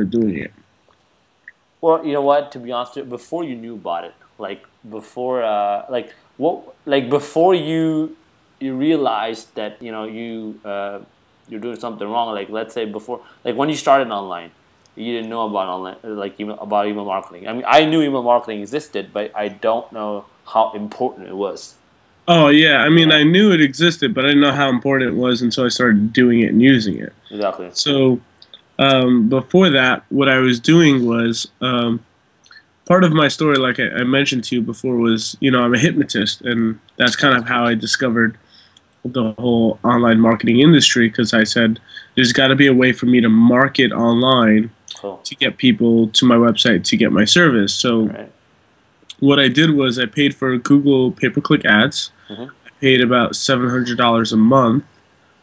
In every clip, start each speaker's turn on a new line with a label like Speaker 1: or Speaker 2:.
Speaker 1: started doing it.
Speaker 2: Well, you know what? To be honest, before you knew about it, like before, before you realized that you're doing something wrong. Like let's say before, like when you started online, you didn't know about online, like about email marketing. I mean, I knew email marketing existed, but I don't know how important it was.
Speaker 1: Oh yeah, I
Speaker 2: You
Speaker 1: mean,
Speaker 2: know,
Speaker 1: I knew it existed, but I didn't know how important it was until I started doing it and using it.
Speaker 2: exactly.
Speaker 1: So before that, what I was doing was part of my story, like I mentioned to you before, was I'm a hypnotist, and that's kind of how I discovered the whole online marketing industry because I said there's got to be a way for me to market online
Speaker 2: Cool.
Speaker 1: to get people to my website to get my service. So
Speaker 2: Right.
Speaker 1: what I did was I paid for Google pay-per-click ads.
Speaker 2: Mm-hmm.
Speaker 1: I paid about $700 a month,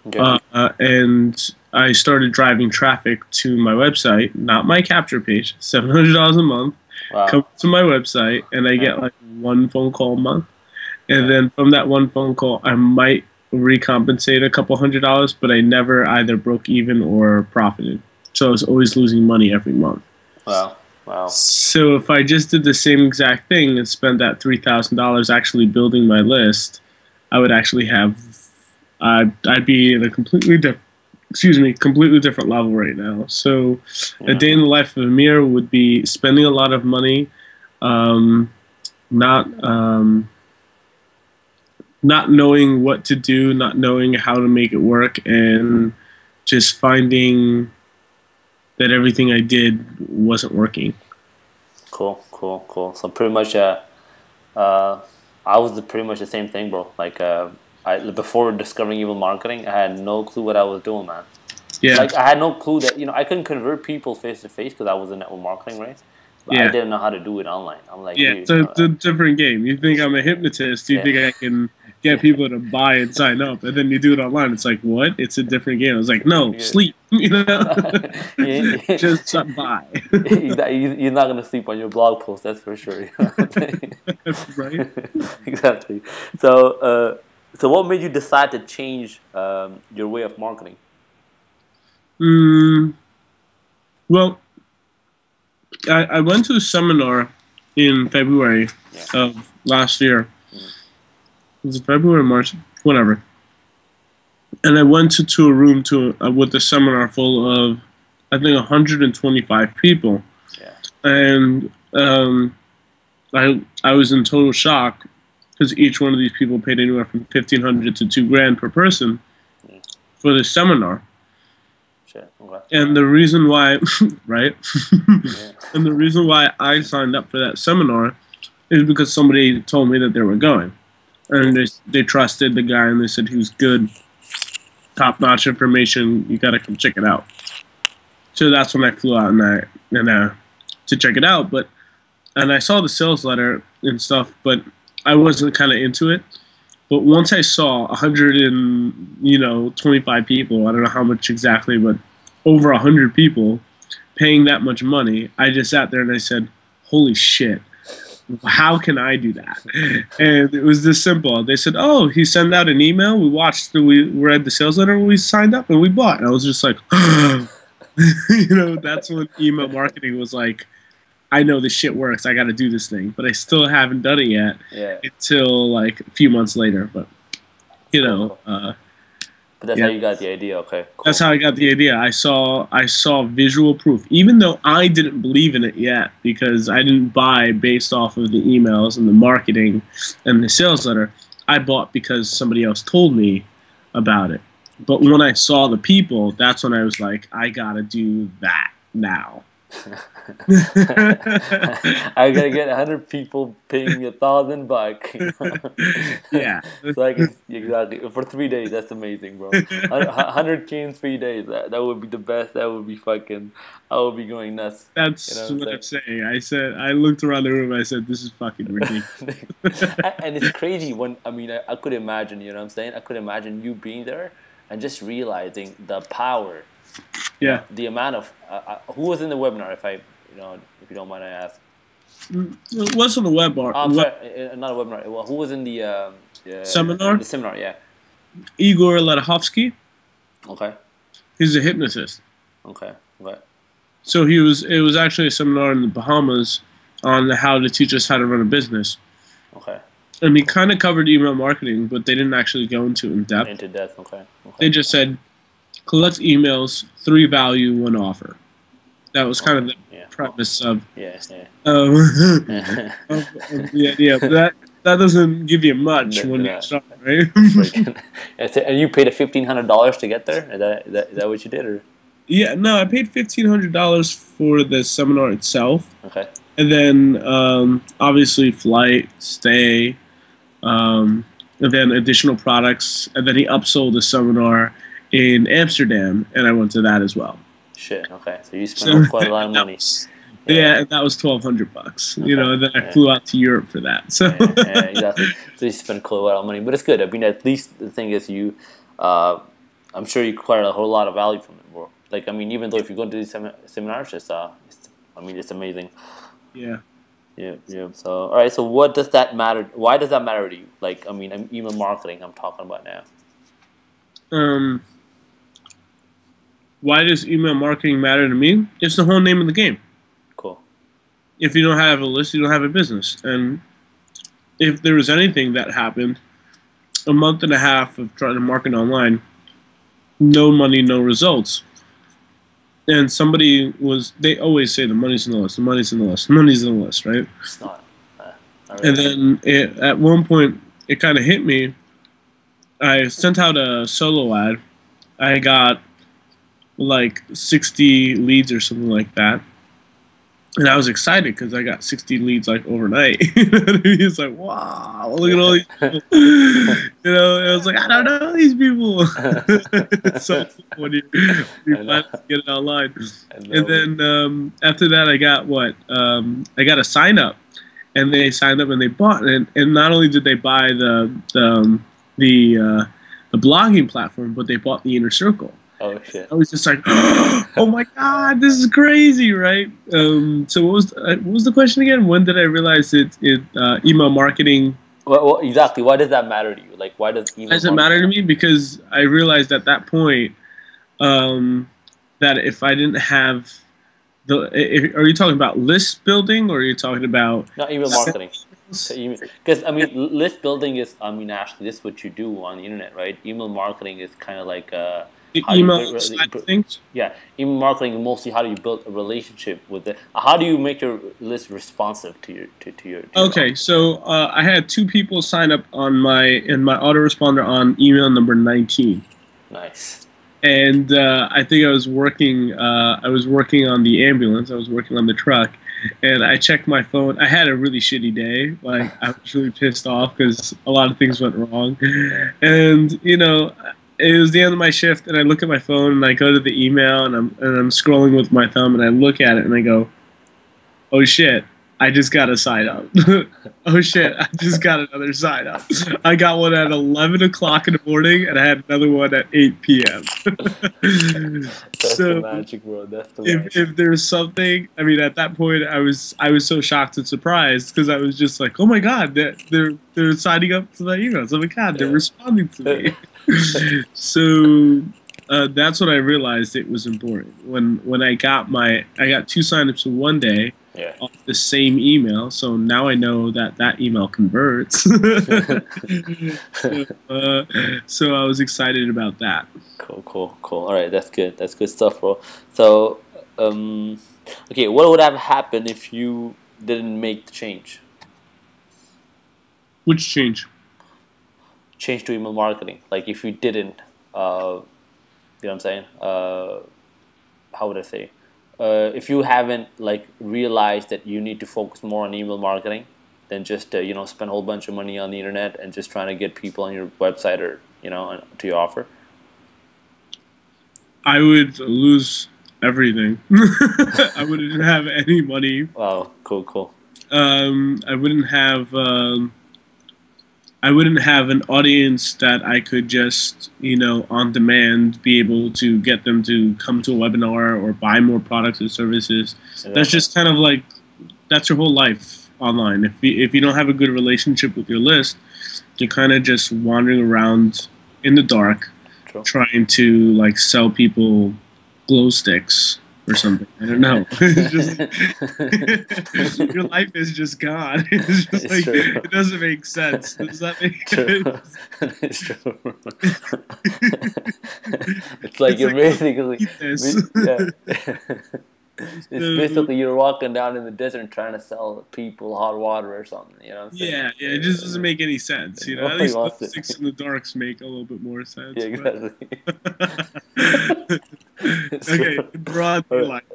Speaker 2: Okay.
Speaker 1: and I started driving traffic to my website, not my capture page. $700 a month. Come
Speaker 2: Wow.
Speaker 1: to my website, and I
Speaker 2: Yeah.
Speaker 1: get like one phone call a month. And
Speaker 2: Yeah.
Speaker 1: then from that one phone call, I might recompensate a couple $100, but I never either broke even or profited. So I was always losing money every month.
Speaker 2: Wow. Wow.
Speaker 1: So if I just did the same exact thing and spent that $3,000 actually building my list, I would actually have, I'd be in a completely different level right now. So a
Speaker 2: Yeah.
Speaker 1: day in the life of Amir would be spending a lot of money, um, not not knowing what to do, not knowing how to make it work, and just finding that everything I did wasn't working.
Speaker 2: Cool. Cool. Cool. So pretty much, I was pretty much the same thing, bro. Like, before discovering email marketing, I had no clue what I was doing, man.
Speaker 1: Yeah,
Speaker 2: Like, I had no clue that I couldn't convert people face to face because I was in network marketing, right? But I
Speaker 1: yeah,
Speaker 2: didn't know how to do it online. I'm like,
Speaker 1: yeah.
Speaker 2: dude,
Speaker 1: So it's a different game. You think I'm a hypnotist? You
Speaker 2: yeah,
Speaker 1: think I can get people to buy and sign up, and then you do it online. It's like, what? It's a different game. I was like, no,
Speaker 2: yeah.
Speaker 1: sleep.
Speaker 2: Yeah.
Speaker 1: Just buy.
Speaker 2: You're not gonna sleep on your blog post, that's for sure. You know what I'm saying?
Speaker 1: Right.
Speaker 2: Exactly. So what made you decide to change your way of marketing?
Speaker 1: Mm, well, I went to a seminar in February
Speaker 2: Yeah.
Speaker 1: of last year.
Speaker 2: Mhm.
Speaker 1: Was it February or March? Whatever. And I went to a room with a seminar full of, I think, 125 people.
Speaker 2: Yeah.
Speaker 1: And I was in total shock because each one of these people paid anywhere from 1,500 to $2,000 per person
Speaker 2: Yeah.
Speaker 1: for the seminar.
Speaker 2: Shit. Okay.
Speaker 1: And the reason why, right?
Speaker 2: Yeah.
Speaker 1: And the reason why I signed up for that seminar is because somebody told me that they were going. And they trusted the guy and they said he was good, top-notch information. You got to come check it out. So that's when I flew out to check it out. And I saw the sales letter and stuff, but I wasn't kind of into it. But once I saw 125 people, I don't know how much exactly, but over 100 people paying that much money, I just sat there and I said, holy shit, how can I do that? And it was this simple. They said, oh, he sent out an email. We read the sales letter, we signed up, and we bought. And I was just like, that's when email marketing was like, I know this shit works. I got to do this thing. But I still haven't done it yet
Speaker 2: Yeah.
Speaker 1: until like a few months later. But,
Speaker 2: Cool. But that's how
Speaker 1: yeah.
Speaker 2: you got the idea. Okay. Cool.
Speaker 1: That's how I got the idea. I saw visual proof, even though I didn't believe in it yet because I didn't buy based off of the emails and the marketing and the sales letter. I bought because somebody else told me about it. But when I saw the people, that's when I was like, I gotta do that now.
Speaker 2: I gotta get 100 people paying me $1,000.
Speaker 1: Yeah.
Speaker 2: So I can exactly for 3 days. That's amazing, bro. 100K in 3 days. That would be the best. That would be fucking. I would be going nuts.
Speaker 1: That's what I'm saying. I looked around the room. I said, "This is fucking ridiculous."
Speaker 2: And it's crazy when I could imagine. You know what I'm saying? I could imagine you being there and just realizing the power.
Speaker 1: Yeah.
Speaker 2: The amount of who was in the webinar, if you don't mind I ask.
Speaker 1: It wasn't a webinar.
Speaker 2: I'm sorry, not a webinar. Well, who was in the
Speaker 1: seminar?
Speaker 2: The seminar, yeah.
Speaker 1: Igor Ledachovsky.
Speaker 2: Okay.
Speaker 1: He's a hypnotist.
Speaker 2: Okay. Okay.
Speaker 1: So it was actually a seminar in the Bahamas on how to teach us how to run a business.
Speaker 2: Okay.
Speaker 1: And we kind of covered email marketing, but they didn't actually go into it in depth.
Speaker 2: Into depth, okay.
Speaker 1: They just said, collect emails, 3 value, 1 offer. That was kind of the premise of, of the idea. But that doesn't give you much when you start, right?
Speaker 2: And you paid $1,500 to get there? Is that what you did, or?
Speaker 1: Yeah, no, I paid $1,500 for the seminar itself.
Speaker 2: Okay.
Speaker 1: And then obviously flight, stay, and then additional products. And then he upsold the seminar in Amsterdam, and I went to that as well.
Speaker 2: Shit. Okay, so you spent quite a lot of money.
Speaker 1: Yeah, that was $1,200. Okay. You know, and then I flew out to Europe for that. So
Speaker 2: exactly. So you spent quite a lot of money, but it's good. I mean, at least the thing is, I'm sure you acquired a whole lot of value from it, bro. Like, I mean, even though if you go to these seminars, it's amazing.
Speaker 1: Yeah.
Speaker 2: Yeah. So, all right. So, what does that matter? Why does that matter to you? Like, I mean, email marketing. I'm talking about now.
Speaker 1: Why does email marketing matter to me? It's the whole name of the game.
Speaker 2: Cool.
Speaker 1: If you don't have a list, you don't have a business. And if there was anything that happened, a month and a half of trying to market online, no money, no results. And they always say the money's in the list, the money's in the list, the money's in the list, right?
Speaker 2: It's not.
Speaker 1: And then at one point, it kind of hit me. I sent out a solo ad. I got like 60 leads or something like that. And I was excited because I got 60 leads like overnight. You know what I mean? It's like, wow, look at all these people. You know, and I was like, I don't know these people. So when you finally get it online. And then after that, I got I got a sign up. And they signed up and they bought. And not only did they buy the blogging platform, but they bought the Inner Circle.
Speaker 2: Oh shit!
Speaker 1: I was just like, oh my god, this is crazy, right? So what was the question again? When did I realize email marketing?
Speaker 2: Well, exactly. Why does that matter to you? Like, why does email?
Speaker 1: Why does it matter to me? Because I realized at that point that if I didn't have are you talking about list building, or are you talking about
Speaker 2: email marketing? Because I mean, list building is, I mean, actually, this is what you do on the internet, right? Email marketing is kind of like
Speaker 1: email things.
Speaker 2: Yeah, email marketing is mostly how do you build a relationship with it. How do you make your list responsive to your
Speaker 1: okay, so I had 2 people sign up in my autoresponder on email number 19.
Speaker 2: Nice.
Speaker 1: And I think I was working on the ambulance. I was working on the truck. And I checked my phone. I had a really shitty day. Like, I was really pissed off because a lot of things went wrong. And, you know, it was the end of my shift, and I look at my phone, and I go to the email, and I'm scrolling with my thumb, and I look at it, and I go, oh shit, I just got a sign up. Oh shit, I just got another sign up. I got one at 11 o'clock in the morning, and I had another one at 8 p.m.
Speaker 2: That's the magic, bro. That's the magic.
Speaker 1: If there's something, I mean, at that point, I was so shocked and surprised because I was just like, oh my god, they're signing up to my emails. Oh my god, they're responding to me. So that's when I realized it was important. When I got 2 signups in one day.
Speaker 2: Yeah.
Speaker 1: Off the same email, so now I know that email converts. So I was excited about that.
Speaker 2: Cool. All right, that's good. That's good stuff, bro. So, okay, what would have happened if you didn't make the change?
Speaker 1: Which change?
Speaker 2: Change to email marketing. Like, if you didn't, you know what I'm saying? How would I say? If you haven't like realized that you need to focus more on email marketing than just you know, spend a whole bunch of money on the internet and just trying to get people on your website or, you know, to your offer,
Speaker 1: I would lose everything. I wouldn't have any money.
Speaker 2: Wow, cool.
Speaker 1: I wouldn't have an audience that I could just, you know, on demand be able to get them to come to a webinar or buy more products and services. Exactly. That's just kind of like, that's your whole life online. If you don't have a good relationship with your list, you're kind of just wandering around in the dark. True. Trying to like sell people glow sticks or something. I don't know. It's just your life is just gone. It's just
Speaker 2: It's
Speaker 1: like
Speaker 2: true.
Speaker 1: it doesn't make sense. Does that make
Speaker 2: True.
Speaker 1: sense?
Speaker 2: It's true. It's like
Speaker 1: It's
Speaker 2: you're
Speaker 1: like
Speaker 2: basically,
Speaker 1: this.
Speaker 2: yeah. It's
Speaker 1: So,
Speaker 2: basically you're walking down in the desert trying to sell people hot water or something. You know what I'm saying?
Speaker 1: yeah, it just doesn't make any sense. You know, at
Speaker 2: Nobody
Speaker 1: least
Speaker 2: wants
Speaker 1: those
Speaker 2: it.
Speaker 1: six in the darks make a little bit more sense.
Speaker 2: Yeah, exactly.
Speaker 1: But
Speaker 2: It's
Speaker 1: okay,
Speaker 2: true.
Speaker 1: broadly
Speaker 2: All
Speaker 1: like.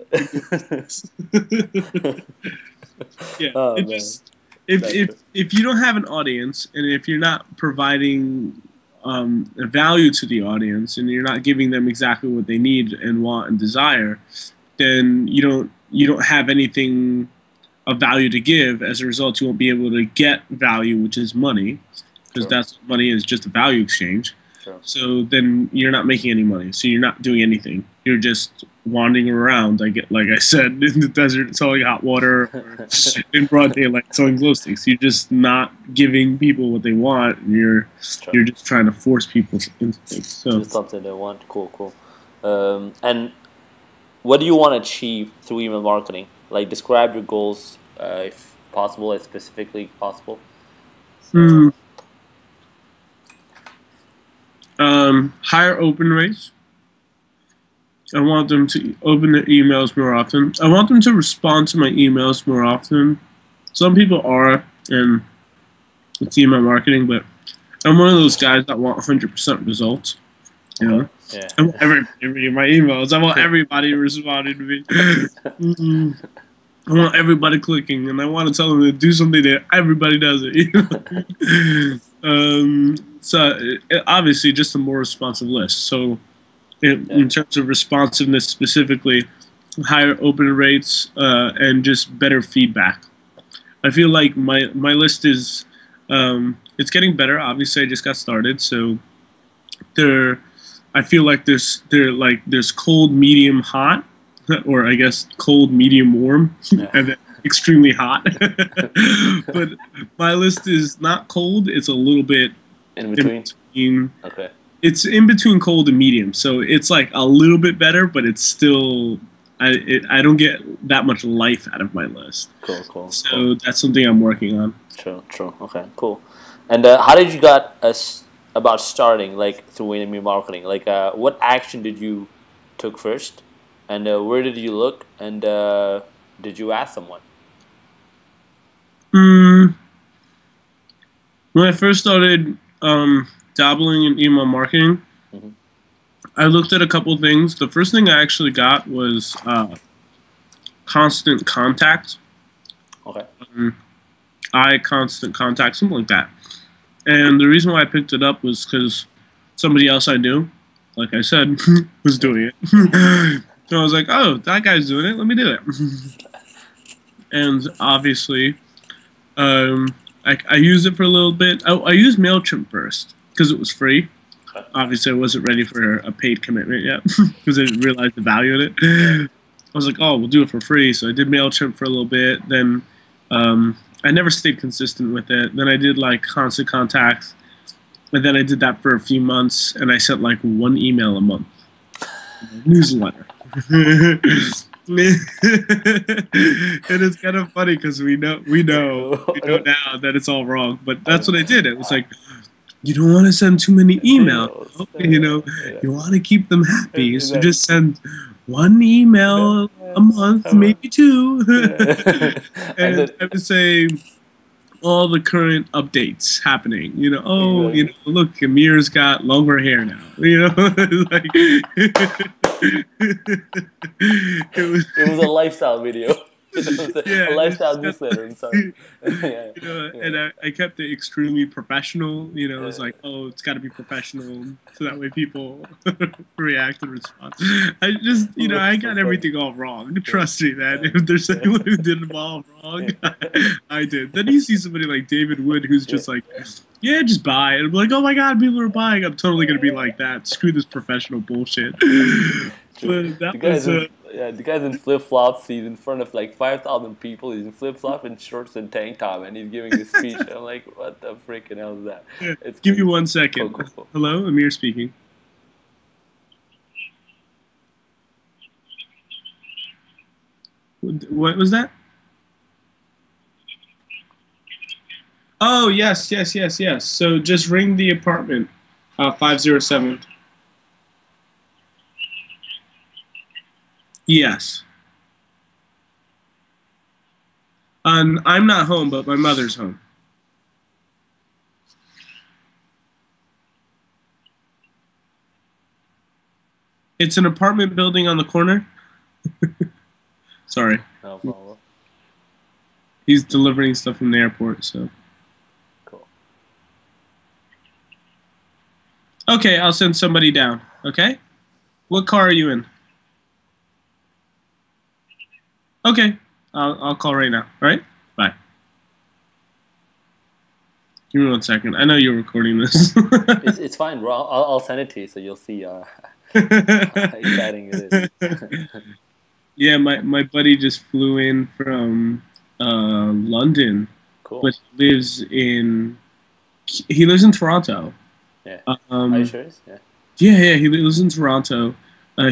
Speaker 2: right.
Speaker 1: Yeah,
Speaker 2: Oh
Speaker 1: it
Speaker 2: man,
Speaker 1: just if
Speaker 2: that's
Speaker 1: if
Speaker 2: true.
Speaker 1: if you don't have an audience and if you're not providing a value to the audience and you're not giving them exactly what they need and want and desire, then you don't have anything of value to give. As a result, you won't be able to get value, which is money, because
Speaker 2: True.
Speaker 1: that's money is just a value exchange.
Speaker 2: True.
Speaker 1: So then you're not making any money. So you're not doing anything. You're just wandering around, like I said, in the desert selling hot water, or in broad daylight selling glow sticks. You're just not giving people what they want. And you're
Speaker 2: True.
Speaker 1: just trying to force people into things. So
Speaker 2: Do something they want. Cool, cool. And what do you want to achieve through email marketing? Like, describe your goals, if possible, as specifically possible. So,
Speaker 1: higher open rates. I want them to open their emails more often. I want them to respond to my emails more often. Some people are, and it's email marketing, but I'm one of those guys that want 100% results. You know,
Speaker 2: yeah.
Speaker 1: I want everybody reading my emails. I want everybody responding to me. I want everybody clicking, and I want to tell them to do something that everybody does it. You know? So obviously, just a more responsive list. So in terms of responsiveness specifically, higher open rates and just better feedback. I feel like my list is it's getting better. Obviously, I just got started, so I feel like there's cold, medium, hot, or I guess cold, medium, warm, and then extremely hot. But my list is not cold. It's a little bit
Speaker 2: In between. Okay.
Speaker 1: It's in between cold and medium, so it's like a little bit better, but it's still I don't get that much life out of my list.
Speaker 2: Cool, cool.
Speaker 1: So
Speaker 2: cool.
Speaker 1: that's something I'm working on.
Speaker 2: True, true. Okay, cool. And how did you got us about starting, like, through email marketing? Like, what action did you took first, and where did you look, and did you ask someone?
Speaker 1: When I first started dabbling in email marketing, I looked at a couple things. The first thing I actually got was constant contact.
Speaker 2: Okay.
Speaker 1: Constant contact, something like that. And the reason why I picked it up was because somebody else I knew, like I said, was doing it. So I was like, oh, that guy's doing it. Let me do it. And obviously, I used it for a little bit. I used MailChimp first because it was free. Obviously, I wasn't ready for a paid commitment yet because I didn't realize the value in it. I was like, oh, we'll do it for free. So I did MailChimp for a little bit. Then I never stayed consistent with it. Then I did like constant contacts. And then I did that for a few months. And I sent like one email a month. Newsletter. And it's kind of funny because we know now that it's all wrong. But that's what I did. It was like, you don't want to send too many emails. You know, you want to keep them happy. So just send one email a month, maybe two. And I would say all the current updates happening. You know, oh, you know, look, Amir's got longer hair now. You know, like
Speaker 2: it was a lifestyle video. A lifestyle newsletter. I'm sorry.
Speaker 1: You know, and I kept it extremely professional. You know, it was like, oh, it's got to be professional, so that way people react and respond. I just, you know, I got everything all wrong. Trust me, man. If there's anyone who did them all wrong, I did. Then you see somebody like David Wood who's just like, yeah, just buy. And I'm like, oh my god, people are buying. I'm totally gonna be like that. Screw this professional bullshit. But that was.
Speaker 2: The guy's in flip-flops. He's in front of like 5,000 people. He's in flip-flops and shorts and tank top, and he's giving a speech. I'm like, what the freaking hell is that?
Speaker 1: It's Give me 1 second. Cool. Hello, Amir speaking. What was that? Oh, yes, yes, yes, yes. So just ring the apartment, 507. Yes. I'm not home, but my mother's home. It's an apartment building on the corner. Sorry.
Speaker 2: No problem.
Speaker 1: He's delivering stuff from the airport, so.
Speaker 2: Cool.
Speaker 1: Okay, I'll send somebody down. Okay? What car are you in? Okay, I'll call right now. All right? Bye. Give me 1 second. I know you're recording this.
Speaker 2: It's fine, bro. I'll send it to you so you'll see how exciting it is.
Speaker 1: Yeah, my buddy just flew in from London,
Speaker 2: Cool.
Speaker 1: but he lives in Toronto.
Speaker 2: Yeah. Are you sure? Yeah.
Speaker 1: Yeah, he lives in Toronto.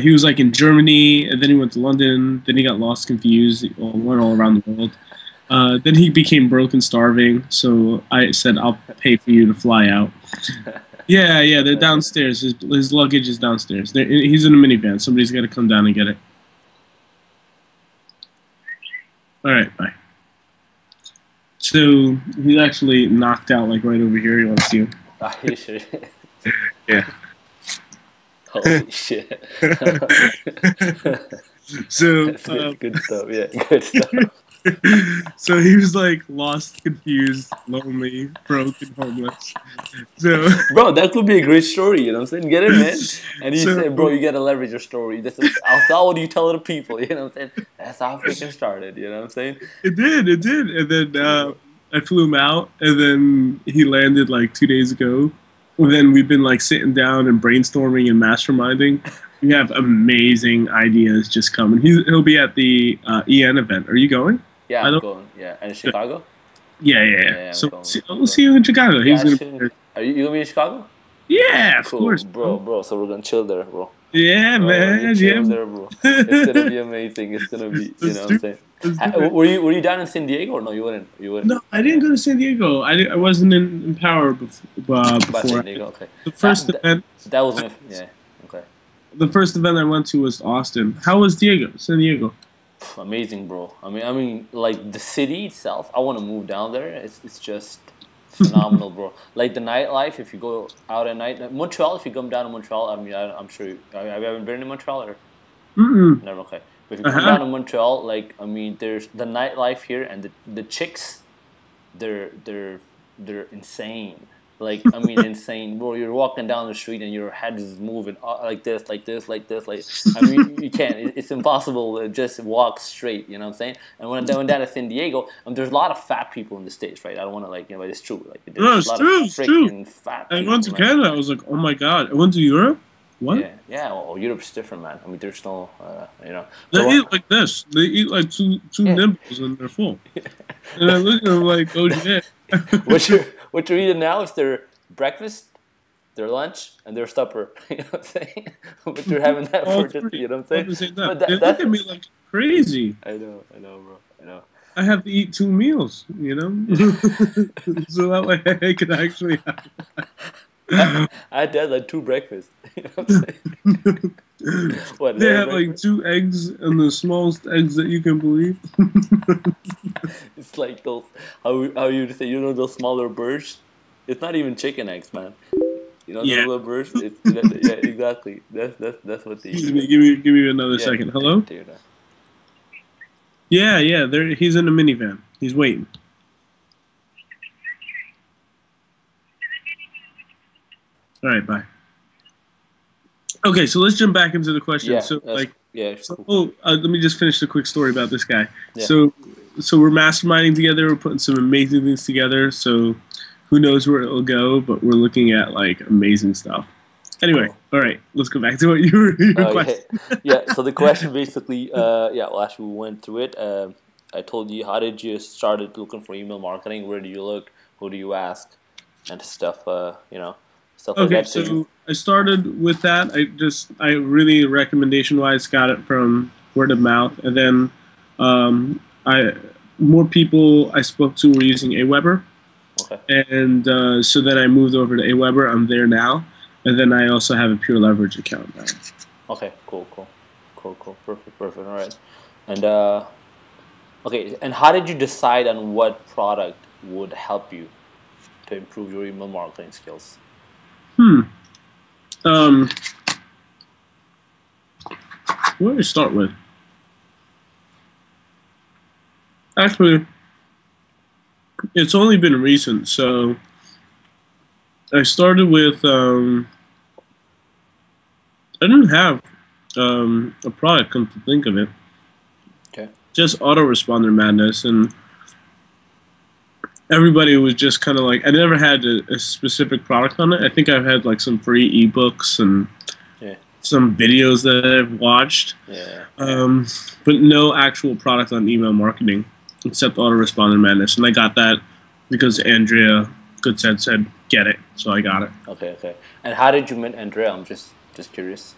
Speaker 1: He was like in Germany, and then he went to London. Then he got lost, confused, went all around the world. Then he became broke and starving. So I said, "I'll pay for you to fly out." Yeah, they're downstairs. His luggage is downstairs. He's in a minivan. Somebody's got to come down and get it. All right, bye. So he's actually knocked out, like right over here. He wants you.
Speaker 2: Are you sure?
Speaker 1: Yeah.
Speaker 2: Holy shit.
Speaker 1: So
Speaker 2: good stuff. Yeah, good stuff.
Speaker 1: So he was like lost, confused, lonely, broke, and homeless. So
Speaker 2: bro, that could be a great story, you know what I'm saying? Get it, man. And you say, bro, you gotta leverage your story. This is how do you tell it to people, you know what I'm saying? That's how freaking started, you know what I'm saying?
Speaker 1: It did. And then I flew him out, and then he landed like 2 days ago. And then we've been like sitting down and brainstorming and masterminding. We have amazing ideas just coming. He'll be at the EN event. Are you going?
Speaker 2: Yeah, I'm going. Yeah, and in Chicago.
Speaker 1: Yeah. So we'll see you in Chicago.
Speaker 2: Are you gonna be in Chicago?
Speaker 1: Yeah, of
Speaker 2: cool,
Speaker 1: course,
Speaker 2: bro. So we're gonna chill there, bro.
Speaker 1: Yeah, man.
Speaker 2: Chill there, bro. It's gonna be amazing. It's gonna be, you know what I'm saying? Were you down in San Diego or no? You wouldn't.
Speaker 1: No, I didn't go to San Diego. I wasn't in Power before.
Speaker 2: San Diego, okay.
Speaker 1: The first event.
Speaker 2: That was my, yeah. Okay.
Speaker 1: The first event I went to was Austin. How was San Diego?
Speaker 2: Amazing, bro. I mean, like the city itself. I want to move down there. It's just phenomenal, bro. Like the nightlife. If you go out at night, Montreal. If you come down to Montreal, I mean, I'm sure. Have you ever been in Montreal or? Never. Okay. But if you come down to Montreal, like I mean, there's the nightlife here, and the chicks, they're insane. Like I mean, insane, bro. You're walking down the street and your head is moving like this, like this, like this. Like I mean, you can't. It's impossible to just walk straight. You know what I'm saying? And when I went down to San Diego, there's a lot of fat people in the States, right? I don't want to like, but it's true. Like there's a lot of freaking fat people.
Speaker 1: I went to Canada. I was like, oh my god. I went to Europe. What?
Speaker 2: Yeah. Well, Europe's different, man. I mean, there's no, you know.
Speaker 1: They eat like this. They eat like two nibbles and they're full. And I look at them like, oh shit.
Speaker 2: What you're eating now is their breakfast, their lunch, and their supper. You know what I'm saying? But you're having that for just, you know what I'm saying?
Speaker 1: But they look at me like crazy.
Speaker 2: I know, bro. I know.
Speaker 1: I have to eat 2 meals, you know? So that way I can actually have
Speaker 2: I had like 2 breakfasts. You know what I'm saying? What,
Speaker 1: they have like 2 eggs and the smallest eggs that you can believe.
Speaker 2: It's like those, how you say, you know, those smaller birds? It's not even chicken eggs, man. You know, those little birds? Yeah, exactly. That's what they eat.
Speaker 1: Give me another second. Hello? Yeah, he's in a minivan. He's waiting. All right, bye. Okay, so let's jump back into the question. Let me just finish the quick story about this guy. Yeah. So we're masterminding together. We're putting some amazing things together. So who knows where it'll go? But we're looking at like amazing stuff. Anyway, all right, let's go back to what your question.
Speaker 2: Yeah. So the question basically, well, actually we went through it. I told you, how did you started looking for email marketing? Where do you look? Who do you ask? And stuff, you know.
Speaker 1: Okay, so I started with that. I really recommendation-wise got it from word of mouth, and then I more people I spoke to were using Aweber,
Speaker 2: Okay.
Speaker 1: and so then I moved over to Aweber. I'm there now, and then I also have a Pure Leverage account now.
Speaker 2: Okay. Cool. Perfect. All right. And okay. And how did you decide on what product would help you to improve your email marketing skills?
Speaker 1: Um, where do we start with? Actually, it's only been recent. So I started with I didn't have a product, come to think of it.
Speaker 2: Okay.
Speaker 1: Just autoresponder madness, and everybody was just kind of like, I never had a specific product on it. I think I've had like some free ebooks and
Speaker 2: Yeah.
Speaker 1: some videos that I've watched,
Speaker 2: Yeah.
Speaker 1: but no actual product on email marketing except autoresponder madness. And I got that because Andrea Goodsaid said get it, so I got it.
Speaker 2: Okay. And how did you meet Andrea? I'm just curious.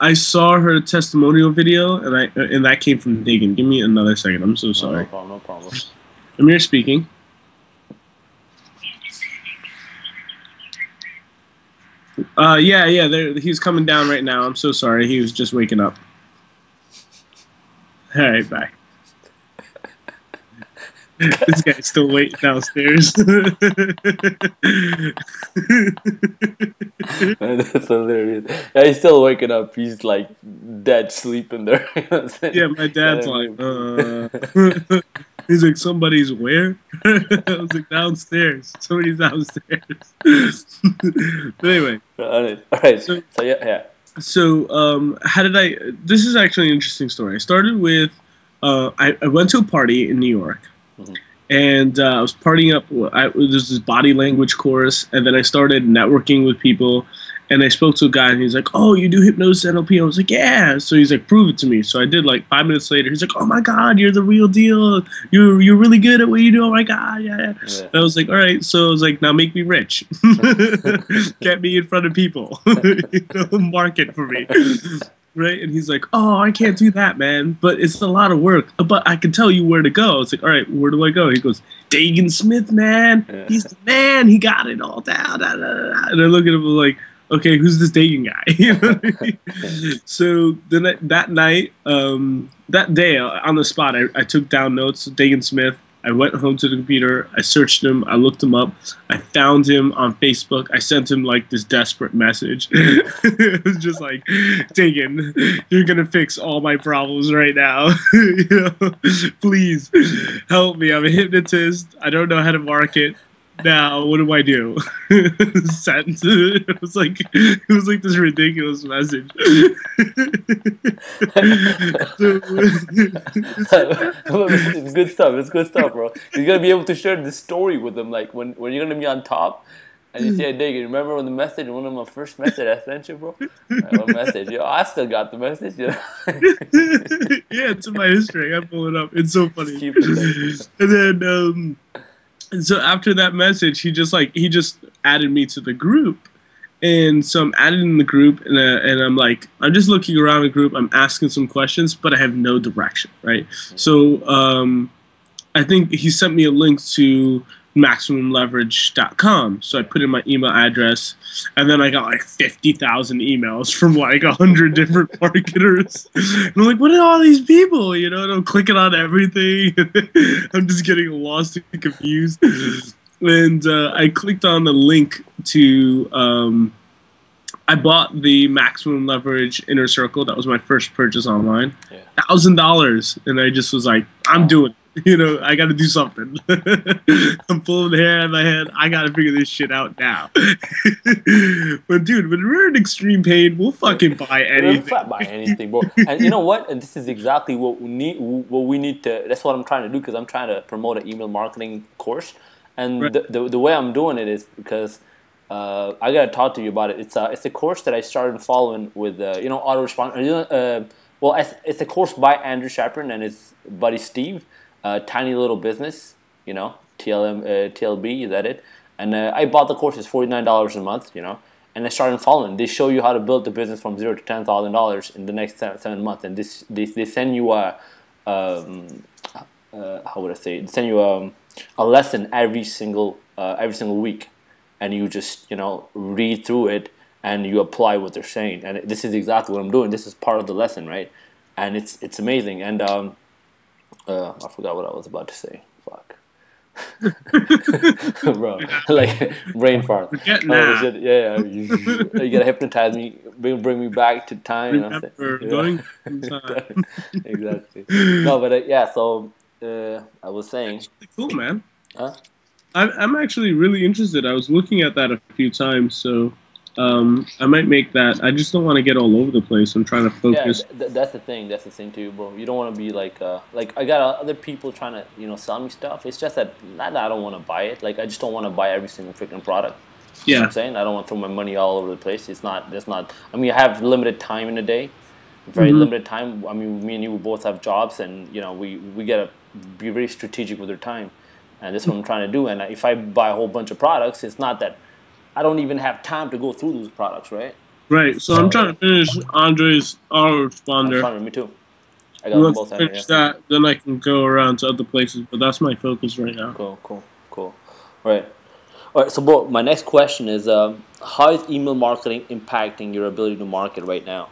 Speaker 1: I saw her testimonial video, and that came from Dagan. Give me another second. I'm so sorry.
Speaker 2: No problem.
Speaker 1: Amir speaking. Yeah. He's coming down right now. I'm so sorry. He was just waking up. All right, bye. This guy's still waiting downstairs.
Speaker 2: That's hilarious. Yeah, he's still waking up. He's like dead sleeping there.
Speaker 1: Yeah, my dad's like, he's like, somebody's where? I was like, downstairs. Somebody's downstairs. But anyway.
Speaker 2: All right. So yeah.
Speaker 1: So how did I? This is actually an interesting story. I started with, I went to a party in New York.
Speaker 2: Mm-hmm.
Speaker 1: And I was partying up. There's this body language course, and then I started networking with people. And I spoke to a guy, and he's like, "Oh, you do hypnosis NLP?" I was like, "Yeah." So he's like, "Prove it to me." So I did. Like 5 minutes later, he's like, "Oh my God, you're the real deal. You're really good at what you do. Oh my God, yeah." And I was like, "All right." So I was like, "Now make me rich. Get me in front of people. Market for me." Right? And he's like, "Oh, I can't do that, man. But it's a lot of work. But I can tell you where to go." I was like, "All right, where do I go?" He goes, "Dagan Smith, man. Yeah. He's the man. He got it all down." And I look at him like, "Okay, who's this Dagan guy?" So then that night, that day on the spot, I took down notes. Dagan Smith. I went home to the computer. I searched him. I looked him up. I found him on Facebook. I sent him like this desperate message. It was just like, Dagan, you're gonna fix all my problems right now. Please help me. I'm a hypnotist. I don't know how to market. Now, what do I do? Sent. It was like this ridiculous message.
Speaker 2: It's good stuff. It's good stuff, bro. You're gonna be able to share this story with them, like when you're gonna be on top, and you say, "Dagan, remember when the message? One of my first message I sent you, bro. What message? Yo, I still got the message. You know?
Speaker 1: Yeah, it's in my history. I pull it up. It's so funny. And then. And so after that message, he just added me to the group, and so I'm added in the group, and I'm like, I'm just looking around the group, I'm asking some questions, but I have no direction, right? So I think he sent me a link to MaximumLeverage.com. So I put in my email address, and then I got like 50,000 emails from like 100 different marketers. And I'm like, what are all these people? You know, and I'm clicking on everything. I'm just getting lost and confused. And I clicked on the link to, I bought the Maximum Leverage Inner Circle. That was my first purchase online.
Speaker 2: Yeah.
Speaker 1: $1,000. And I just was like, I'm doing it. You know, I got to do something. I'm pulling the hair out of my head. I got to figure this shit out now. But dude, when we're in extreme pain, we'll fucking buy anything.
Speaker 2: We'll buy anything, bro. And you know what? And this is exactly what we need. What we need to. That's what I'm trying to do, because I'm trying to promote an email marketing course. And right. the way I'm doing it is because I gotta talk to you about it. It's a course that I started following with autoresponder. Well, it's a course by Andrew Shepard and his buddy Steve. Tiny Little Business, you know, TLB, is that it? And I bought the course. It's $49 a month, you know, and I started following. They show you how to build the business from $0 to $10,000 in the next 7 months, and they send you how would I say? Send you a lesson every single week, and you just read through it and you apply what they're saying. And this is exactly what I'm doing. This is part of the lesson, right? And it's amazing. And I forgot what I was about to say. Fuck. Bro, like brain fart. Shit. Yeah, you gotta hypnotize me, bring me back to time.
Speaker 1: Going time.
Speaker 2: Exactly. No, but yeah. So I was saying.
Speaker 1: Cool, man.
Speaker 2: Huh?
Speaker 1: I'm actually really interested. I was looking at that a few times, so I might make that. I just don't want to get all over the place. I'm trying to focus.
Speaker 2: Yeah, that's the thing. That's the thing too, bro. You don't want to be like I got other people trying to sell me stuff. It's just that not that I don't want to buy it. Like I just don't want to buy every single freaking product. You know what I'm saying? I don't want to throw my money all over the place. It's not. I mean, I have limited time in a day, very limited time. I mean, me and you both have jobs, and we gotta be very strategic with our time, and that's what I'm trying to do. And if I buy a whole bunch of products, it's not that I don't even have time to go through those products, right?
Speaker 1: Right. So I'm trying to finish Andre's autoresponder.
Speaker 2: Fine with me too. I got them both.
Speaker 1: Finish that, then I can go around to other places. But that's my focus right now.
Speaker 2: Cool. All right. So, Bo, my next question is: how is email marketing impacting your ability to market right now?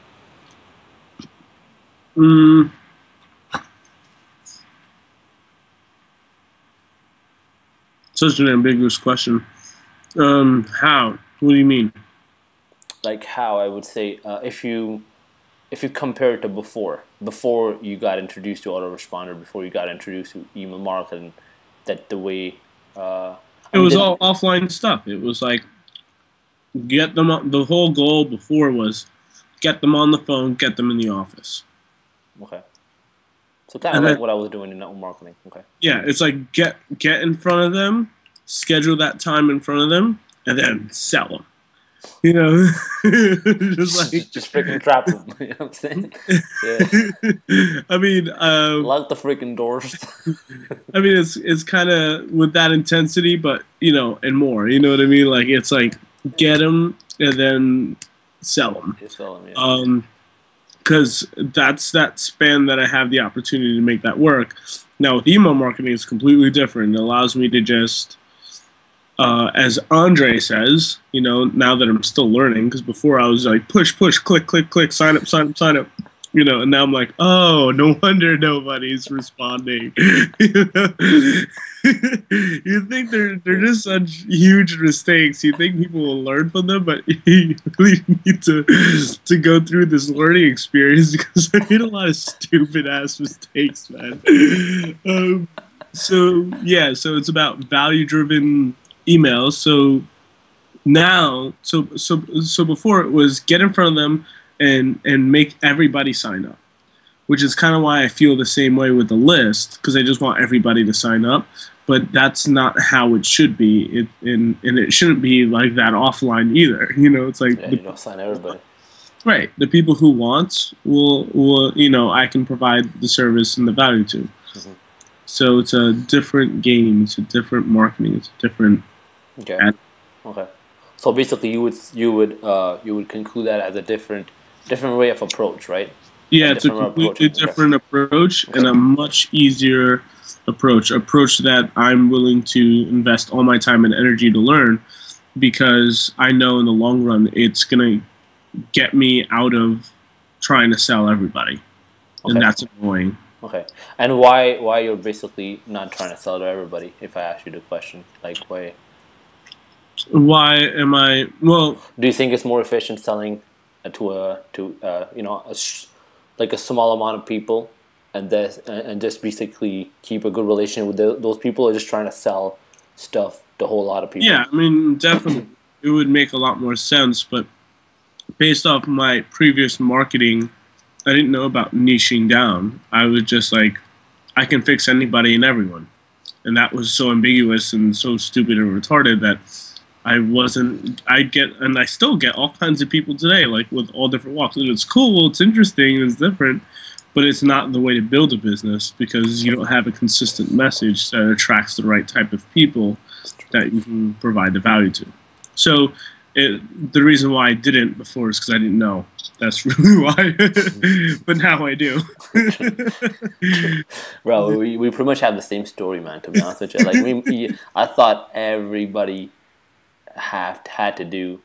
Speaker 1: Such an ambiguous question. How? What do you mean?
Speaker 2: Like how I would say if you compare it to before you got introduced to autoresponder, before you got introduced to email marketing, that the way
Speaker 1: it was all offline stuff. It was like get them on, the whole goal before was get them on the phone, get them in the office.
Speaker 2: Okay. So kind of like what I was doing in network marketing. Okay.
Speaker 1: Yeah, it's like get in front of them, schedule that time in front of them, and then sell them.
Speaker 2: Just freaking trap them. You know what I'm saying? Yeah.
Speaker 1: I mean,
Speaker 2: lock the freaking doors.
Speaker 1: I mean, it's kind of with that intensity, but and more. You know what I mean? Like it's like get them and then sell them. Yeah. Because that's that span that I have the opportunity to make that work. Now with email marketing, it's completely different. It allows me to just, as Andre says, now that I'm still learning, because before I was like push, click, sign up, and now I'm like, oh, no wonder nobody's responding. You think they're just such huge mistakes. You think people will learn from them, but you really need to go through this learning experience because I made a lot of stupid ass mistakes, man. So it's about value driven emails. So now, so before it was get in front of them and make everybody sign up, which is kind of why I feel the same way with the list, because I just want everybody to sign up. But that's not how it should be. And it shouldn't be like that offline either. It's like
Speaker 2: you don't sign everybody.
Speaker 1: Right. The people who want will I can provide the service and the value to. Mm-hmm. So it's a different game. It's a different marketing. It's a different.
Speaker 2: Okay. Okay. So basically, you would conclude that as a different way of approach, right?
Speaker 1: Yeah, it's a completely different approach and a much easier approach that I'm willing to invest all my time and energy to learn, because I know in the long run it's going to get me out of trying to sell everybody. Okay. And that's annoying.
Speaker 2: Okay. And why you're basically not trying to sell to everybody, if I ask you the question? Like, why?
Speaker 1: Why am I... Well...
Speaker 2: Do you think it's more efficient selling to a small amount of people and just basically keep a good relationship with those people, or just trying to sell stuff to a whole lot of people?
Speaker 1: Yeah, I mean, definitely it would make a lot more sense, but based off my previous marketing, I didn't know about niching down. I was just like, I can fix anybody and everyone. And that was so ambiguous and so stupid and retarded that I still get all kinds of people today, like with all different walks. And it's cool, it's interesting, it's different, but it's not the way to build a business, because you don't have a consistent message that attracts the right type of people that you can provide the value to. So the reason why I didn't before is because I didn't know. That's really why. But now I do.
Speaker 2: Bro, we pretty much have the same story, man. To be honest with you, like I thought everybody had to do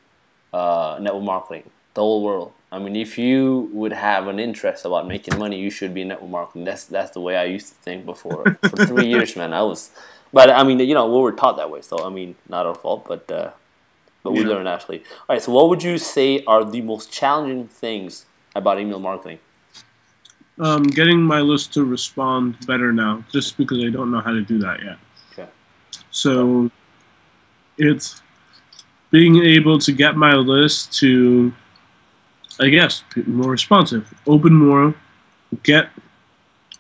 Speaker 2: network marketing, the whole world. I mean, if you would have an interest about making money, you should be in network marketing. That's the way I used to think before. For 3 years, man, but I mean, we were taught that way. So I mean, not our fault, but we learned actually. All right. So, what would you say are the most challenging things about email marketing?
Speaker 1: Getting my list to respond better now, just because I don't know how to do that yet.
Speaker 2: Okay.
Speaker 1: So, it's being able to get my list to, I guess, be more responsive, open more,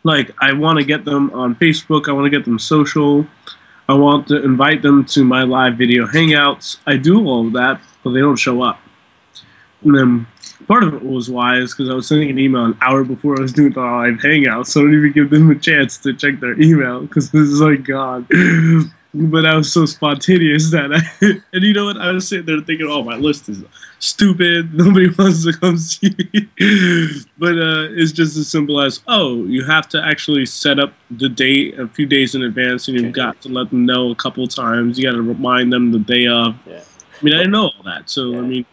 Speaker 1: I want to get them on Facebook, I want to get them social, I want to invite them to my live video hangouts. I do all of that, but they don't show up. And then part of it was why is because I was sending an email an hour before I was doing the live hangout, so I don't even give them a chance to check their email because this is like gone. But I was so spontaneous that and you know what? I was sitting there thinking, oh, my list is stupid. Nobody wants to come see me. But it's just as simple as, oh, you have to actually set up the date a few days in advance, and you've got to let them know a couple times. You got to remind them the day of. Yeah. I mean, I know all that. So, yeah. I mean,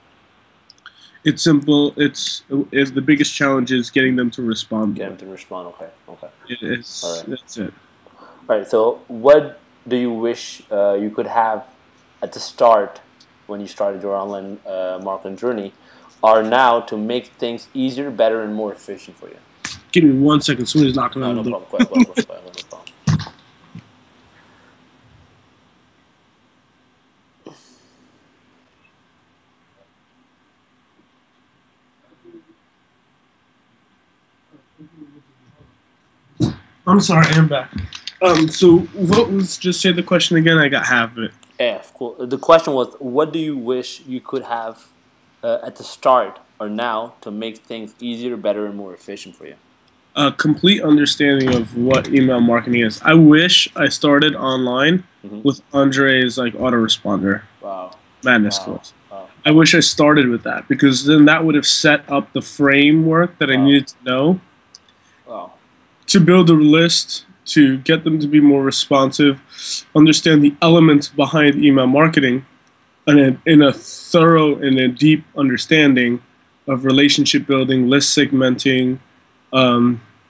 Speaker 1: it's simple. It's the biggest challenge is getting them to respond.
Speaker 2: Get them to respond. Okay.
Speaker 1: All right. That's it.
Speaker 2: All right. So what do you wish you could have at the start when you started your online marketing journey, or now to make things easier, better, and more efficient for you?
Speaker 1: Give me 1 second. Somebody's knocking on the door.
Speaker 2: No problem.
Speaker 1: I'm sorry, I'm back. So what was, just say the question again? I got half of it.
Speaker 2: Yeah, cool. The question was, what do you wish you could have at the start or now to make things easier, better, and more efficient for you?
Speaker 1: A complete understanding of what email marketing is. I wish I started online with Andre's autoresponder.
Speaker 2: Wow.
Speaker 1: Madness course. Wow. I wish I started with that because then that would have set up the framework that I needed to know to build a list, to get them to be more responsive, understand the elements behind email marketing, and in a thorough and a deep understanding of relationship building, list segmenting,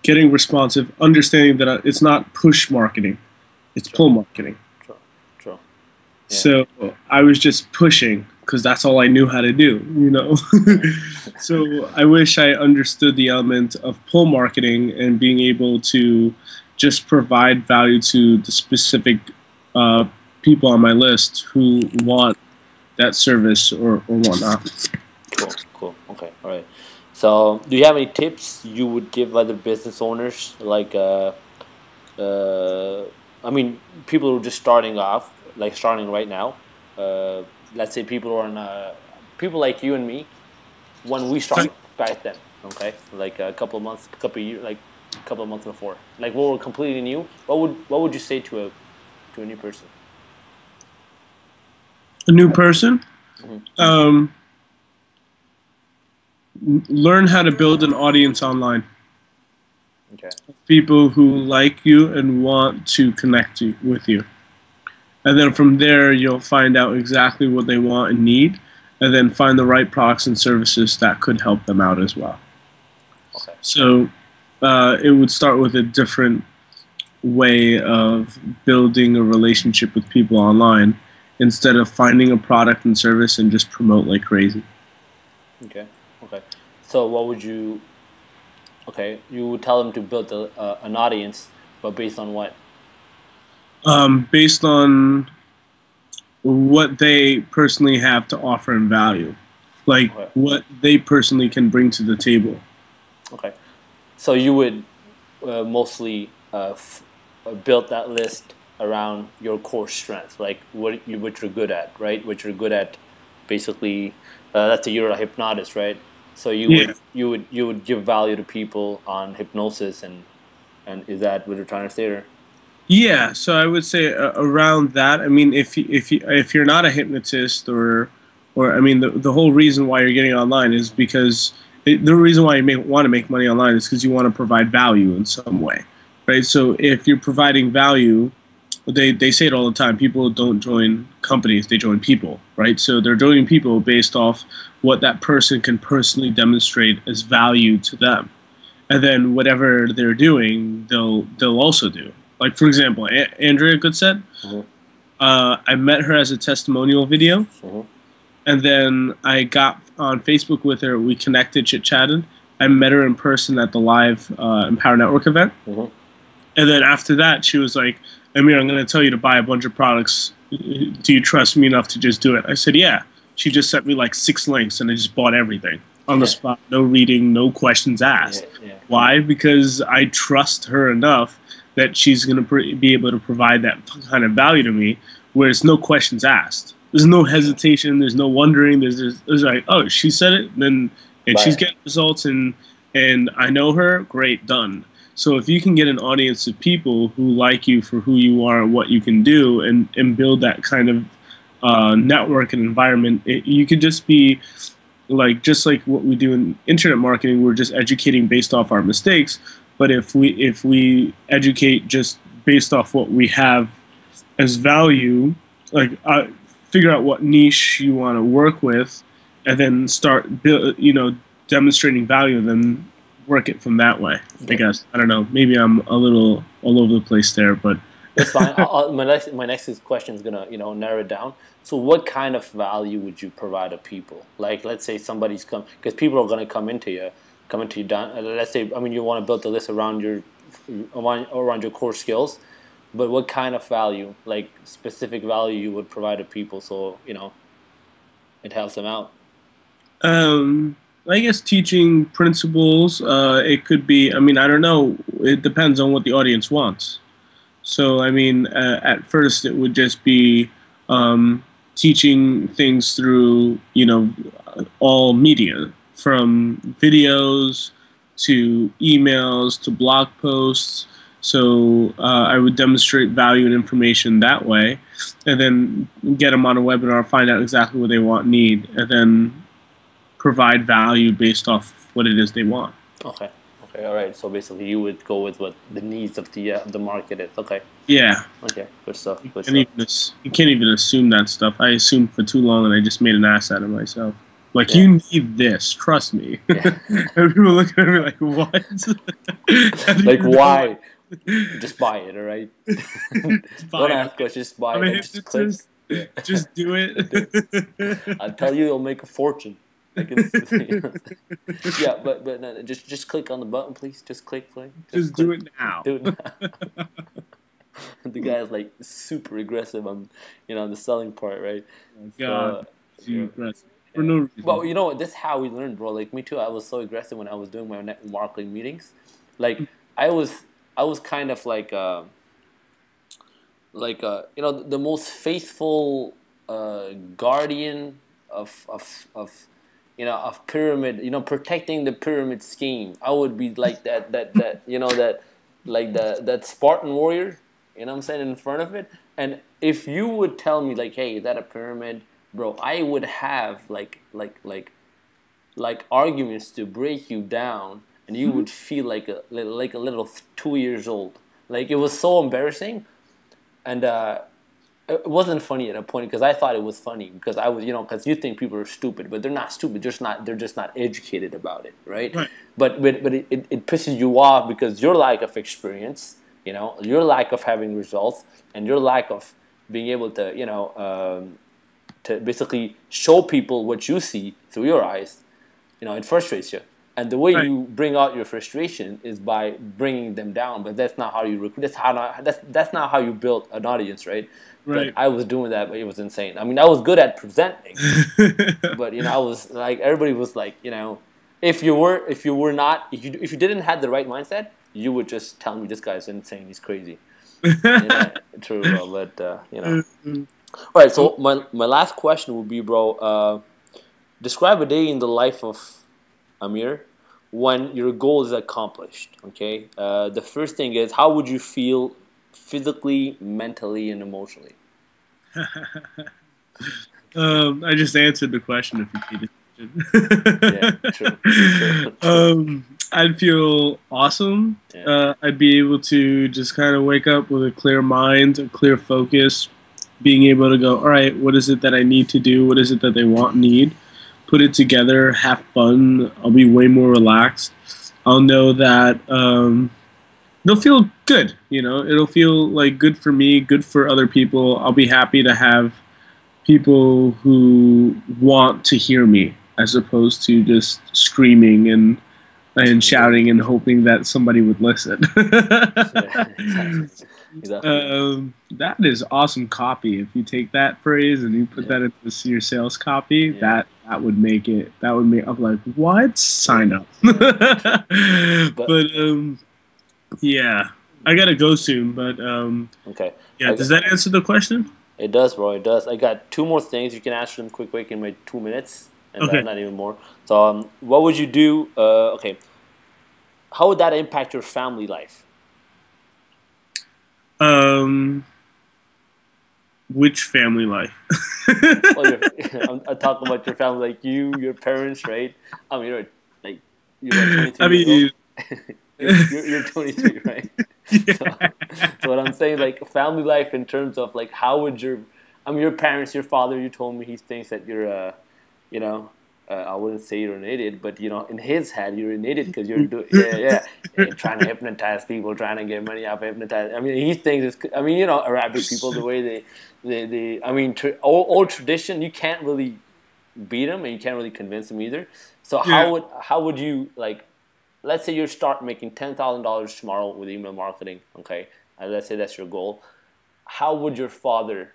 Speaker 1: getting responsive, understanding that it's not push marketing, it's pull marketing.
Speaker 2: True. Yeah.
Speaker 1: So I was just pushing because that's all I knew how to do, So I wish I understood the element of pull marketing and being able to just provide value to the specific people on my list who want that service or whatnot.
Speaker 2: Cool. Okay, all right. So do you have any tips you would give other business owners, I mean, people who are just starting off, starting right now, let's say people like you and me, when we started back then, okay, a couple of months before, when we're completely new, what would you say to a new person?
Speaker 1: A new person? Learn how to build an audience online.
Speaker 2: Okay.
Speaker 1: People who like you and want to connect with you. And then from there, you'll find out exactly what they want and need, and then find the right products and services that could help them out as well.
Speaker 2: Okay.
Speaker 1: So it would start with a different way of building a relationship with people online instead of finding a product and service and just promote like crazy.
Speaker 2: Okay. So what would you... Okay, you would tell them to build an audience, but based on what?
Speaker 1: Based on what they personally have to offer and value. What they personally can bring to the table.
Speaker 2: Okay. So you would mostly build that list around your core strengths, what you're good at, right? What you're good at, basically. Let's say you're a hypnotist, right? So you would give value to people on hypnosis, and is that what you're trying to say? Or?
Speaker 1: Yeah, so I would say around that. I mean, if you're not a hypnotist, or I mean, the whole reason why you're getting online is because the reason why you want to make money online is because you want to provide value in some way, right? So if you're providing value, they say it all the time. People don't join companies; they join people, right? So they're joining people based off what that person can personally demonstrate as value to them, and then whatever they're doing, they'll also do. Like for example, Andrea Goodset.
Speaker 2: Mm-hmm.
Speaker 1: I met her as a testimonial video.
Speaker 2: Mm-hmm.
Speaker 1: And then I got on Facebook with her. We connected, chit-chatted. I met her in person at the live Empower Network event.
Speaker 2: Mm-hmm.
Speaker 1: And then after that, she was like, Amir, I'm going to tell you to buy a bunch of products. Do you trust me enough to just do it? I said, yeah. She just sent me like 6 links, and I just bought everything on the spot. No reading, no questions asked.
Speaker 2: Yeah.
Speaker 1: Why? Because I trust her enough that she's going to be able to provide that kind of value to me where it's no questions asked. There's no hesitation. There's no wondering. There's like, oh, she said it, then and she's getting results, and I know her. Great, done. So if you can get an audience of people who like you for who you are and what you can do, and build that kind of network and environment, you could just be just like what we do in internet marketing. We're just educating based off our mistakes. But if we educate just based off what we have as value, like figure out what niche you want to work with, and then start demonstrating value, and then work it from that way. I guess. I don't know. Maybe I'm a little all over the place there, but
Speaker 2: that's fine. My next question is gonna narrow it down. So what kind of value would you provide to people? Like let's say somebody's come, because people are gonna come into you down. Let's say you want to build the list around your core skills. But what kind of value, like specific value, you would provide to people so it helps them out?
Speaker 1: I guess teaching principles. It could be. I don't know. It depends on what the audience wants. So at first it would just be teaching things through all media, from videos to emails to blog posts. So I would demonstrate value and information that way, and then get them on a webinar, find out exactly what they want, need, and then provide value based off what it is they want.
Speaker 2: Okay, all right. So basically, you would go with what the needs of the market is. Okay.
Speaker 1: Yeah.
Speaker 2: Okay, good stuff.
Speaker 1: You can't even assume that stuff. I assumed for too long, and I just made an ass out of myself. Like, you need this, trust me. Yeah. And people look at me like, what?
Speaker 2: Like, why? Just buy it, all right? Don't ask questions, just buy it. Just click.
Speaker 1: Just do it.
Speaker 2: I'll tell you, you'll make a fortune. Like yeah, but no, just click on the button, please. Just click.
Speaker 1: Just do it now.
Speaker 2: Do it now. The guy is like super aggressive on the selling part, right?
Speaker 1: Oh, God, so, aggressive. For no reason.
Speaker 2: Well, this is how we learned, bro. Like me too. I was so aggressive when I was doing my network marketing meetings. Like I was kind of like the most faithful guardian of pyramid, protecting the pyramid scheme. I would be like that Spartan warrior, what I'm saying, in front of it. And if you would tell me like, hey, is that a pyramid, bro, I would have like arguments to break you down, and you would feel like a little 2 years old. Like, it was so embarrassing, and it wasn't funny at a point, because I thought it was funny, because I was, because you think people are stupid, but they're not stupid. They're just not educated about it, right? But it pisses you off because your lack of experience, your lack of having results, and your lack of being able to, to basically show people what you see through your eyes, it frustrates you. And the way you bring out your frustration is by bringing them down. But that's not how you recruit. That's not how you build an audience, right? But I was doing that, but it was insane. I was good at presenting, but I was like, everybody was like, if you didn't have the right mindset, you would just tell me this guy's insane, he's crazy. True, bro. But All right. So my last question would be, bro, describe a day in the life of Amir when your goal is accomplished. Okay. The first thing is, how would you feel physically, mentally, and emotionally?
Speaker 1: I just answered the question. If you
Speaker 2: Yeah, true, true.
Speaker 1: I'd feel awesome.
Speaker 2: Yeah,
Speaker 1: I'd be able to just kind of wake up with a clear mind, a clear focus, being able to go, all right, what is it that I need to do? What is it that they need? Put it together, have fun. I'll be way more relaxed. I'll know that it'll feel good. You know, it'll feel like good for me, good for other people. I'll be happy to have people who want to hear me as opposed to just screaming and shouting and hoping that somebody would listen.
Speaker 2: yeah, exactly, exactly.
Speaker 1: That is awesome copy. If you take that phrase and you put
Speaker 2: Yeah,
Speaker 1: that into your sales copy,
Speaker 2: yeah,
Speaker 1: that would make it. That would make. I'm like, what? Sign
Speaker 2: yeah,
Speaker 1: up.
Speaker 2: yeah. True. But
Speaker 1: But yeah, I gotta go soon. But
Speaker 2: okay,
Speaker 1: yeah,
Speaker 2: I
Speaker 1: does
Speaker 2: got,
Speaker 1: that answer the question?
Speaker 2: it does, bro. It does. I got two more things. You can answer them quick in my 2 minutes, and
Speaker 1: Okay.
Speaker 2: not even more. So, what would you do? Okay, how would that impact your family life?
Speaker 1: Um, which family life?
Speaker 2: Well, I'm talking about your family, like you, your parents, right? I mean, you're what,
Speaker 1: I
Speaker 2: 23 years old.
Speaker 1: mean,
Speaker 2: You're 23, right? So,
Speaker 1: yeah.
Speaker 2: so what I'm saying, like family life in terms of like how would your, I mean, your parents, your father, you told me he thinks that you're you know, I wouldn't say you're an idiot, but in his head you're an idiot because you're trying to hypnotize people, trying to get money off hypnotize. I mean, he thinks it's, I mean, Arabic people, the way I mean, old tradition, you can't really beat them and you can't really convince them either. So
Speaker 1: Yeah.
Speaker 2: how would you like? Let's say you start making $10,000 tomorrow with email marketing. Okay, and let's say that's your goal. How would your father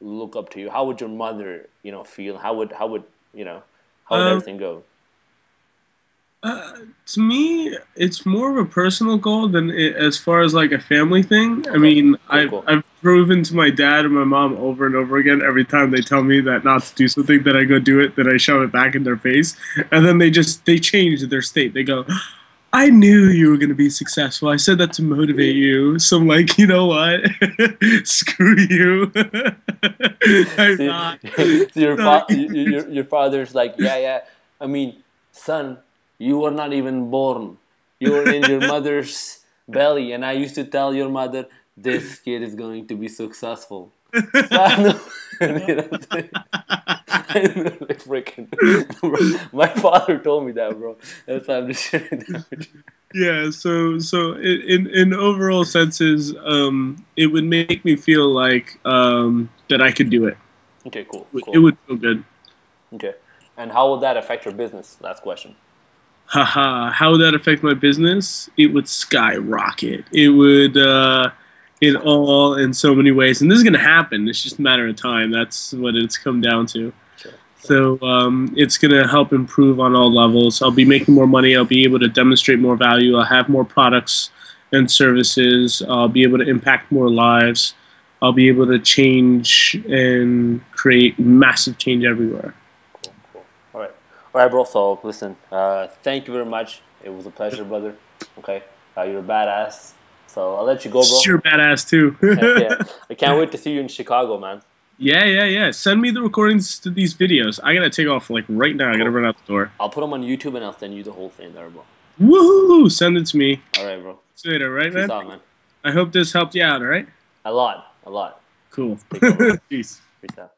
Speaker 2: look up to you? How would your mother, feel? How would how would
Speaker 1: Um,
Speaker 2: everything go?
Speaker 1: to me, it's more of a personal goal than as far as like a family thing. I
Speaker 2: Okay,
Speaker 1: mean,
Speaker 2: cool,
Speaker 1: I've
Speaker 2: cool.
Speaker 1: I've proven to my dad and my mom over and over again. Every time they tell me that not to do something, that I go do it, that I shove it back in their face, and then they change their state. They go, "I knew you were going to be successful. I said that to motivate you." So I'm like, you know what? Screw you. I'm
Speaker 2: See,
Speaker 1: not.
Speaker 2: your father's like, yeah, yeah. I mean, son, you were not even born. You were in your mother's belly, and I used to tell your mother, this kid is going to be successful. So I know, you know what I'm saying? Like freaking, my father told me that, bro. That's why I'm just sharing that with you.
Speaker 1: Yeah, so in overall senses, it would make me feel like that I could do it.
Speaker 2: Okay, cool,
Speaker 1: It
Speaker 2: cool.
Speaker 1: would feel good.
Speaker 2: Okay, and how will that affect your business? Last question.
Speaker 1: Haha, how would that affect my business? It would skyrocket. It would in so many ways, and this is gonna happen. It's just a matter of time. That's what it's come down to.
Speaker 2: Sure, sure.
Speaker 1: So it's going to help improve on all levels. I'll be making more money. I'll be able to demonstrate more value. I'll have more products and services. I'll be able to impact more lives. I'll be able to change and create massive change everywhere.
Speaker 2: Cool, cool. All right, bro. So listen, thank you very much. It was a pleasure, brother. Okay, you're a badass. So I'll let you go, bro.
Speaker 1: You're badass too.
Speaker 2: Yeah, I can't wait to see you in Chicago, man.
Speaker 1: Yeah. Send me the recordings to these videos. I gotta take off like right now. I gotta
Speaker 2: Cool.
Speaker 1: run out the door.
Speaker 2: I'll put them on YouTube and I'll send you the whole thing there, bro.
Speaker 1: Woohoo! Send it to me.
Speaker 2: All right, bro.
Speaker 1: See you later, right,
Speaker 2: Peace
Speaker 1: man?
Speaker 2: out, man.
Speaker 1: I hope this helped you out. All right.
Speaker 2: A lot, a lot.
Speaker 1: Cool.
Speaker 2: Take care, bro.
Speaker 1: Peace.
Speaker 2: Peace out.